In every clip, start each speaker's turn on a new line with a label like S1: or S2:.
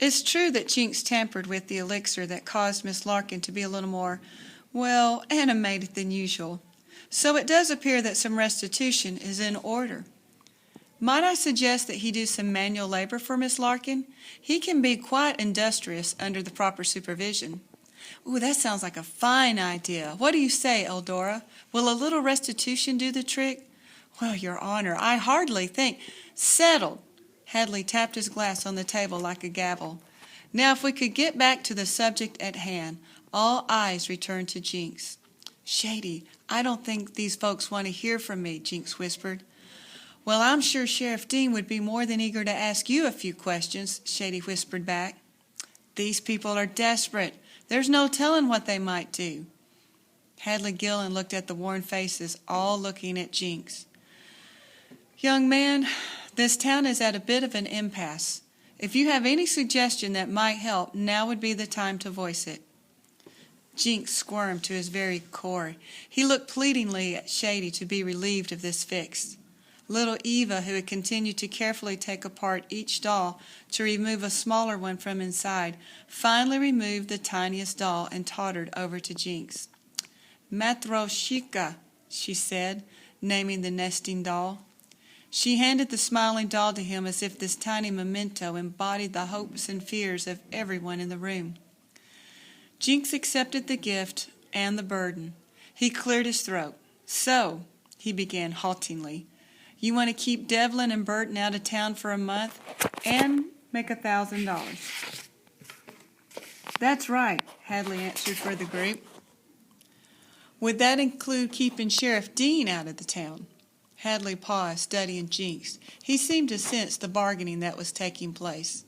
S1: It's true that Jinx tampered with the elixir that caused Miss Larkin to be a little more, well, animated than usual. So it does appear that some restitution is in order. Might I suggest that he do some manual labor for Miss Larkin? He can be quite industrious under the proper supervision. Ooh, that sounds like a fine idea. What do you say, Eldora? Will a little restitution do the trick? Well, Your Honor, I hardly think. Settled. Hadley tapped his glass on the table like a gavel. Now, if we could get back to the subject at hand. All eyes returned to Jinx. Shady, I don't think these folks want to hear from me, Jinx whispered. Well, I'm sure Sheriff Dean would be more than eager to ask you a few questions, Shady whispered back. These people are desperate. There's no telling what they might do. Hadley Gillen looked at the worn faces, all looking at Jinx. Young man, this town is at a bit of an impasse. If you have any suggestion that might help, now would be the time to voice it. Jinx squirmed to his very core. He looked pleadingly at Shady to be relieved of this fix. Little Eva, who had continued to carefully take apart each doll to remove a smaller one from inside, finally removed the tiniest doll and tottered over to Jinx. Matroshika, she said, naming the nesting doll. She handed the smiling doll to him as if this tiny memento embodied the hopes and fears of everyone in the room. Jinx accepted the gift and the burden. He cleared his throat. So, he began haltingly, you want to keep Devlin and Burton out of town for a month and make $1,000. That's right, Hadley answered for the group. Would that include keeping Sheriff Dean out of the town? Hadley paused, studying Jinx. He seemed to sense the bargaining that was taking place.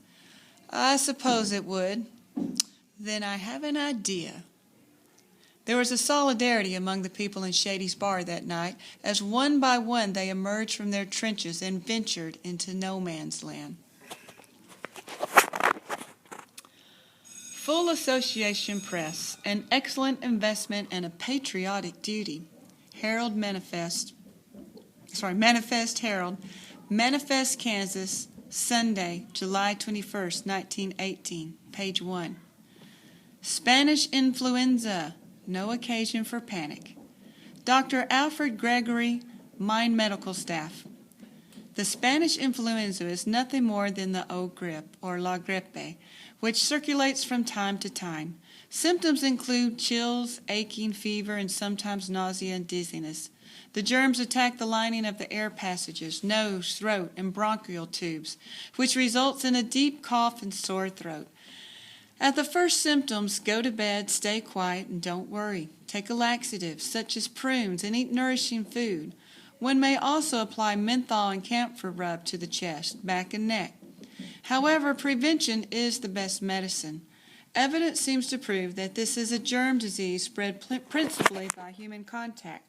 S1: I suppose it would. Then I have an idea. There was a solidarity among the people in Shady's bar that night as one by one they emerged from their trenches and ventured into no man's land. Full Association Press, an excellent investment and a patriotic duty. Manifest Herald, Manifest, Kansas, Sunday, July 21st, 1918, page 1. Spanish influenza, no occasion for panic. Dr. Alfred Gregory, Mine Medical Staff. The Spanish influenza is nothing more than the old grippe, or la grippe, which circulates from time to time. Symptoms include chills, aching, fever, and sometimes nausea and dizziness. The germs attack the lining of the air passages, nose, throat, and bronchial tubes, which results in a deep cough and sore throat. At the first symptoms, go to bed, stay quiet, and don't worry. Take a laxative, such as prunes, and eat nourishing food. One may also apply menthol and camphor rub to the chest, back, and neck. However, prevention is the best medicine. Evidence seems to prove that this is a germ disease spread principally by human contact,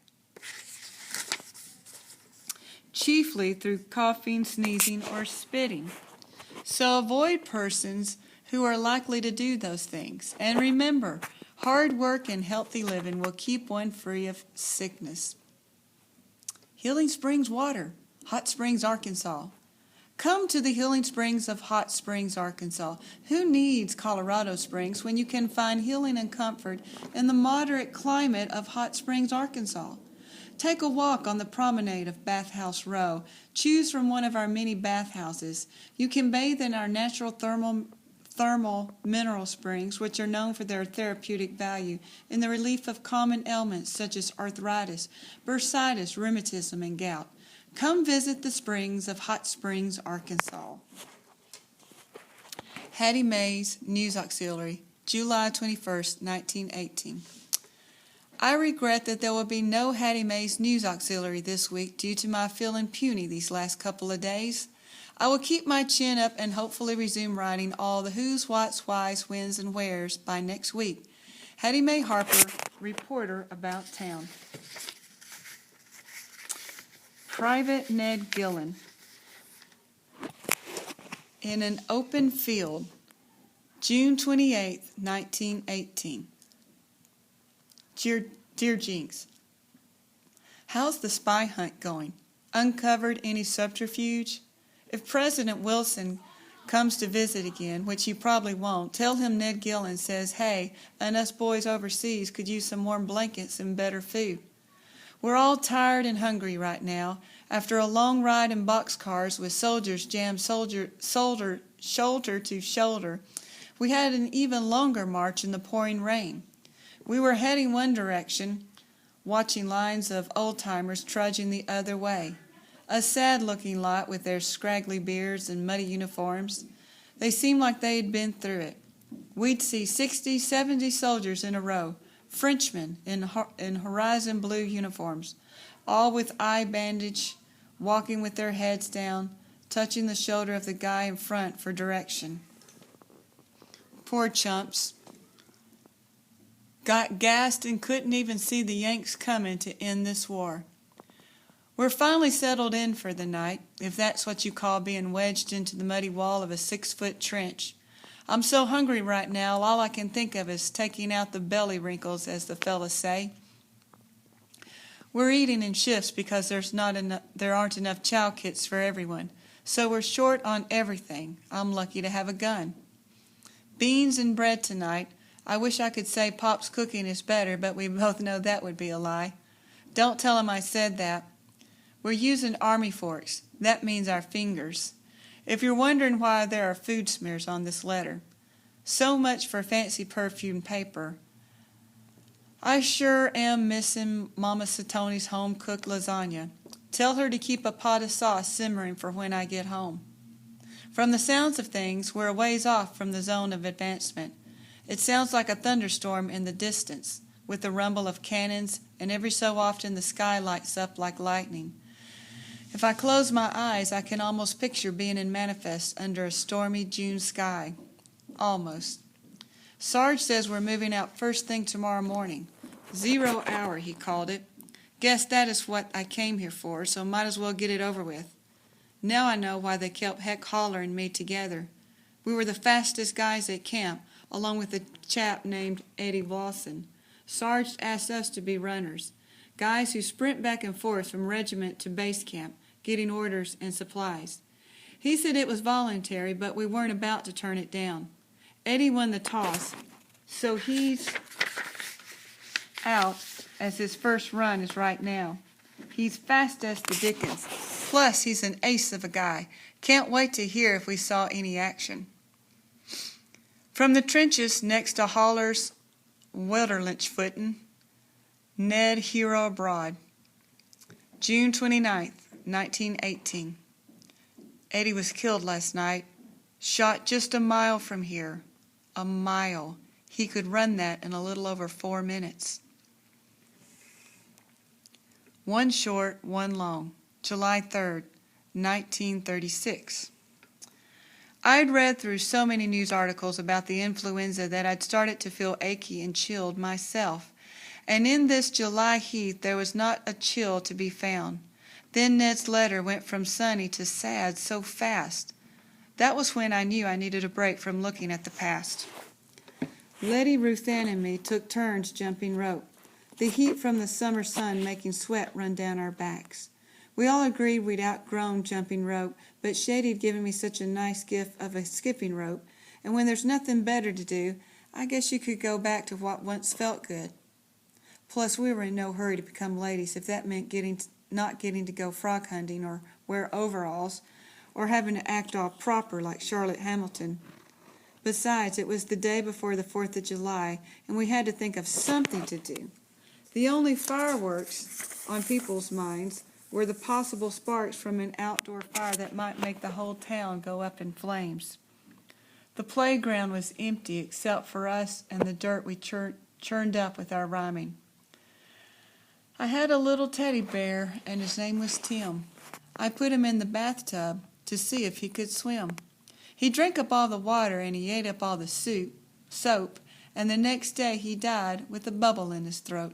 S1: chiefly through coughing, sneezing, or spitting. So avoid persons who are likely to do those things. And remember, hard work and healthy living will keep one free of sickness. Healing Springs Water, Hot Springs, Arkansas. Come to the Healing Springs of Hot Springs, Arkansas. Who needs Colorado Springs when you can find healing and comfort in the moderate climate of Hot Springs, Arkansas? Take a walk on the promenade of Bathhouse Row. Choose from one of our many bathhouses. You can bathe in our natural thermal mineral springs, which are known for their therapeutic value in the relief of common ailments such as arthritis, bursitis, rheumatism, and gout. Come visit the springs of Hot Springs, Arkansas. Hattie Mae's News Auxiliary, July 21st, 1918. I regret that there will be no Hattie Mae's News Auxiliary this week due to my feeling puny these last couple of days. I will keep my chin up and hopefully resume writing all the who's, what's, why's, whens, and where's by next week. Hattie Mae Harper, reporter about town. Private Ned Gillen. In an open field, June 28, 1918. Dear Jinx, how's the spy hunt going? Uncovered any subterfuge? If President Wilson comes to visit again, which he probably won't, tell him Ned Gillen says, hey, and us boys overseas could use some warm blankets and better food. We're all tired and hungry right now. After a long ride in boxcars with soldiers jammed shoulder to shoulder, we had an even longer march in the pouring rain. We were heading one direction, watching lines of old-timers trudging the other way. A sad-looking lot with their scraggly beards and muddy uniforms. They seemed like they had been through it. We'd see 60, 70 soldiers in a row, Frenchmen in horizon blue uniforms, all with eye bandage, walking with their heads down, touching the shoulder of the guy in front for direction. Poor chumps. Got gassed and couldn't even see the Yanks coming to end this war. We're finally settled in for the night, if that's what you call being wedged into the muddy wall of a 6-foot trench. I'm so hungry right now, all I can think of is taking out the belly wrinkles, as the fellas say. We're eating in shifts because there aren't enough chow kits for everyone, so we're short on everything. I'm lucky to have a gun. Beans and bread tonight. I wish I could say Pop's cooking is better, but we both know that would be a lie. Don't tell him I said that. We're using army forks. That means our fingers. If you're wondering why there are food smears on this letter, so much for fancy perfumed paper. I sure am missing Mama Satoni's home-cooked lasagna. Tell her to keep a pot of sauce simmering for when I get home. From the sounds of things, we're a ways off from the zone of advancement. It sounds like a thunderstorm in the distance, with the rumble of cannons, and every so often the sky lights up like lightning. If I close my eyes, I can almost picture being in manifest under a stormy June sky. Almost. Sarge says we're moving out first thing tomorrow morning. 0 hour, he called it. Guess that is what I came here for, so might as well get it over with. Now I know why they kept Heck Holler and me together. We were the fastest guys at camp, along with a chap named Eddie Lawson. Sarge asked us to be runners, guys who sprint back and forth from regiment to base camp, getting orders and supplies. He said it was voluntary, but we weren't about to turn it down. Eddie won the toss, so he's out as his first run is right now. He's fast as the dickens. Plus, he's an ace of a guy. Can't wait to hear if we saw any action. From the trenches next to Holler's Welterlynch-footin', Ned Hero Abroad. June 29th, 1918. Eddie was killed last night, shot just a mile from here. A mile. He could run that in a little over 4 minutes. One short, one long. July 3rd, 1936. I'd read through so many news articles about the influenza that I'd started to feel achy and chilled myself. And in this July heat, there was not a chill to be found. Then Ned's letter went from sunny to sad so fast. That was when I knew I needed a break from looking at the past. Letty, Ruth Ann, and me took turns jumping rope, the heat from the summer sun making sweat run down our backs. We all agreed we'd outgrown jumping rope, but Shady'd given me such a nice gift of a skipping rope, and when there's nothing better to do, I guess you could go back to what once felt good. Plus, we were in no hurry to become ladies if that meant not getting to go frog hunting or wear overalls or having to act all proper like Charlotte Hamilton. Besides, it was the day before the 4th of July, and we had to think of something to do. The only fireworks on people's minds were the possible sparks from an outdoor fire that might make the whole town go up in flames. The playground was empty except for us and the dirt we churned up with our rhyming. I had a little teddy bear, and his name was Tim. I put him in the bathtub to see if he could swim. He drank up all the water, and he ate up all the soap, and the next day he died with a bubble in his throat.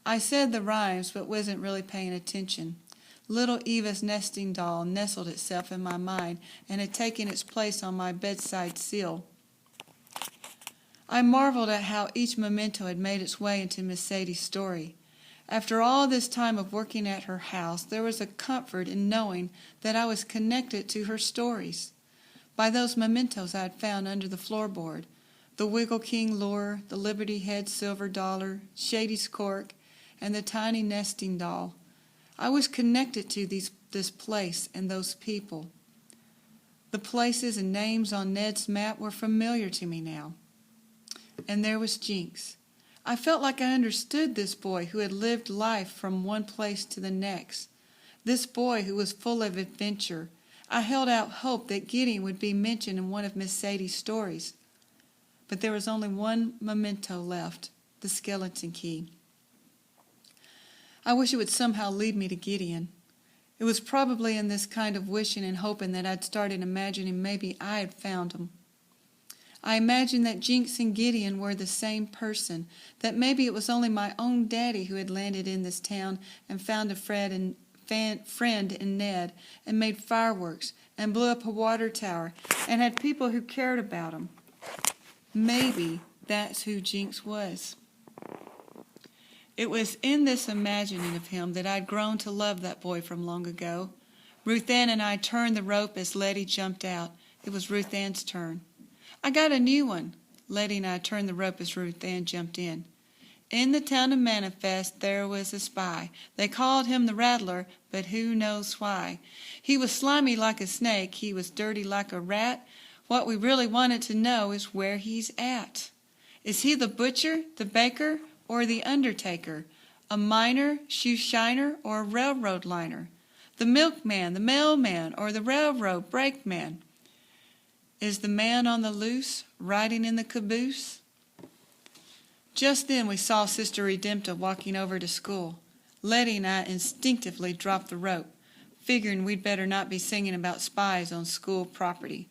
S1: I said the rhymes, but wasn't really paying attention. Little Eva's nesting doll nestled itself in my mind and had taken its place on my bedside sill. I marveled at how each memento had made its way into Miss Sadie's story. After all this time of working at her house, there was a comfort in knowing that I was connected to her stories. by those mementos I had found under the floorboard, the Wiggle King lure, the Liberty Head silver dollar, Shady's cork, and the tiny nesting doll. I was connected to this place and those people. The places and names on Ned's map were familiar to me now. And there was Jinx. I felt like I understood this boy who had lived life from one place to the next. This boy who was full of adventure. I held out hope that Gideon would be mentioned in one of Miss Sadie's stories. But there was only one memento left, the skeleton key. I wish it would somehow lead me to Gideon. It was probably in this kind of wishing and hoping that I'd started imagining maybe I had found him. I imagined that Jinx and Gideon were the same person, that maybe it was only my own daddy who had landed in this town and found a friend in Ned and made fireworks and blew up a water tower and had people who cared about him. Maybe that's who Jinx was. It was in this imagining of him that I'd grown to love that boy from long ago. Ruth Ann and I turned the rope as Letty jumped out. It was Ruth Ann's turn. I got a new one. Letty and I turned the rope as Ruth Ann jumped in. In the town of Manifest there was a spy. They called him the Rattler, but who knows why. He was slimy like a snake. He was dirty like a rat. What we really wanted to know is where he's at. Is he the butcher, the baker, or the undertaker? A miner, shoe shiner, or a railroad liner? The milkman, the mailman, or the railroad brakeman? Is the man on the loose, riding in the caboose? Just then we saw Sister Redempta walking over to school. Letty and I instinctively dropped the rope, figuring we'd better not be singing about spies on school property.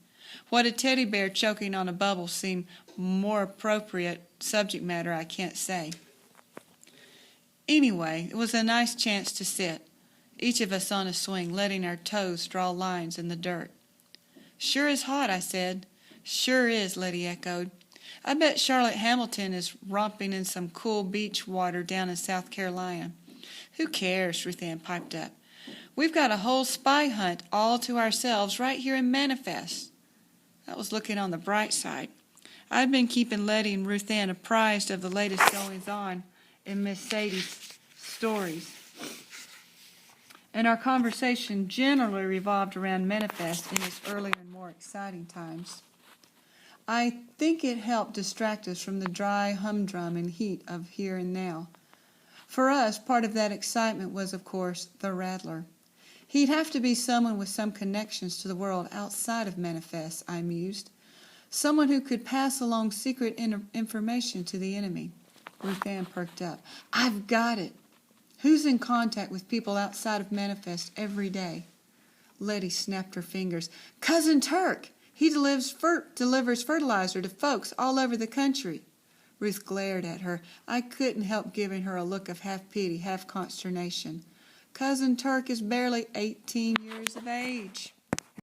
S1: What a teddy bear choking on a bubble seemed more appropriate subject matter, I can't say. Anyway, it was a nice chance to sit, each of us on a swing, letting our toes draw lines in the dirt. Sure is hot, I said. Sure is, Letty echoed. I bet Charlotte Hamilton is romping in some cool beach water down in South Carolina. Who cares, Ruth Ann piped up. We've got a whole spy hunt all to ourselves right here in Manifest. I was looking on the bright side. I'd been keeping Letty and Ruth Ann apprised of the latest goings-on in Miss Sadie's stories. And our conversation generally revolved around Manifest in its earlier and more exciting times. I think it helped distract us from the dry humdrum and heat of here and now. For us, part of that excitement was, of course, the Rattler. He'd have to be someone with some connections to the world outside of Manifest, I mused. Someone who could pass along secret information to the enemy. Ruth Ann perked up. I've got it. Who's in contact with people outside of Manifest every day? Letty snapped her fingers. Cousin Turk! He delivers fertilizer to folks all over the country. Ruth glared at her. I couldn't help giving her a look of half pity, half consternation. Cousin Turk is barely 18 years of age.